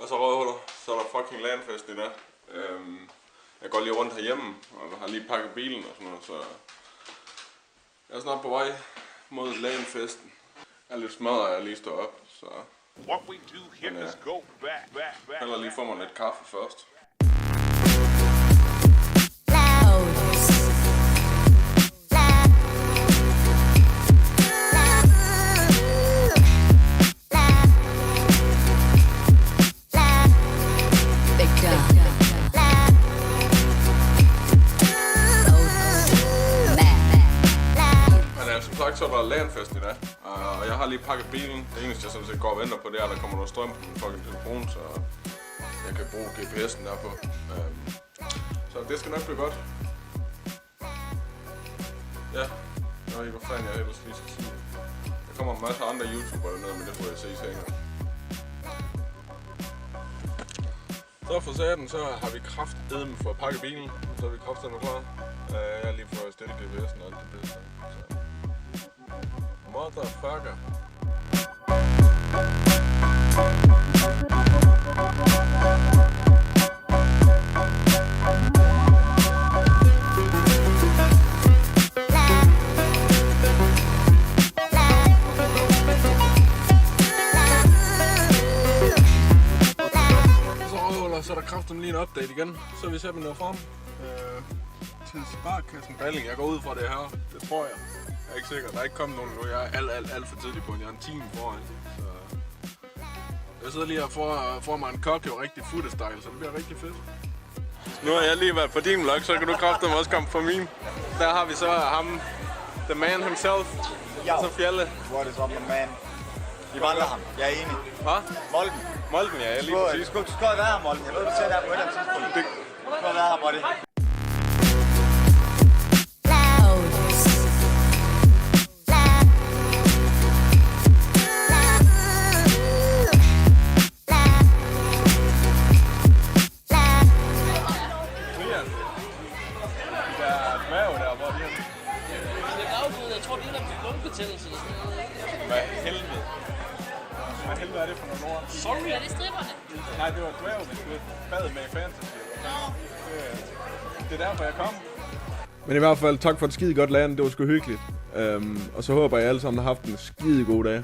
Og så røvhuller, så er der fucking LAN-fest i dag. Jeg går lige rundt herhjemme og har lige pakket bilen og sådan noget, så jeg er snart på vej mod LAN-festen. Jeg er lidt smadret, at jeg lige står op, så men, heller lige få mig lidt kaffe først. Som sagt, så er der LAN-fest i dag, og jeg har lige pakket bilen. Det eneste, jeg sådan set går og venter på, det er, at der kommer noget strøm på min fucking telefon, så jeg kan bruge GPS'en derpå. Så det skal nok blive godt. Ja, jeg ved ikke, hvor fanden jeg ellers lige skal sige. Der kommer en masse andre YouTubere dernede, men det får jeg se senere. Så for saten, så har vi kraftedeme for at pakke bilen, så er vi kraftedeme klar. Jeg har lige fået stillet GPS'en og alt det bedste. Motherfucker. Så er der kraften lige en update igen, så vi ser dem noget frem til sparkassen Balling. Jeg går ud fra det her, det tror jeg. Jeg er ikke sikker, der er ikke kommet nogen nu. Jeg er alt for tidlig på den. Jeg er en time foran. Så jeg sidder lige her for mig en kok, jo rigtig food-style, så det bliver rigtig fedt. Nu har jeg lige været på din vlog, så kan du kraftedeme også komme på min. Der har vi så ham, the man himself, så Fjalle. What is up, my man? Vi vandrer ham, jeg er enig. Hvad? Molden. Molden, ja, jeg lige præcis. Du skal have været her, Molden. Jeg ved, du ser der på et eller andet tidspunkt. Du skal have været her, buddy. Jeg tror, det er en lungebetændelse. Hvad helvede? Hvad helvede er det for nogle ord? Sorry. Er det stripperne? Nej, det var dværg, hvis du bad med fantasy. Det er derfor, jeg kom. Men i hvert fald, tak for et skide godt LAN. Det var sgu hyggeligt. Og så håber jeg alle sammen har haft en skide god dag.